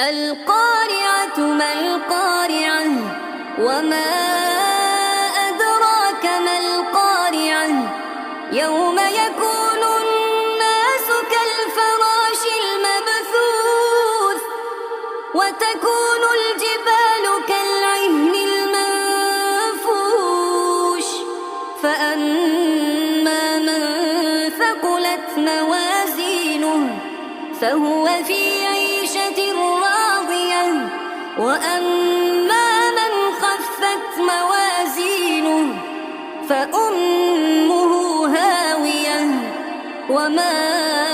القارعة ما القارعة وما أدراك ما القارعة يوم يكون الناس كالفراش المبثوث وتكون الجبال كالعهن المنفوش فأما من ثقلت موازينه فهو في عيشة راضية وأما من خفت موازينه فأمه هاوية وما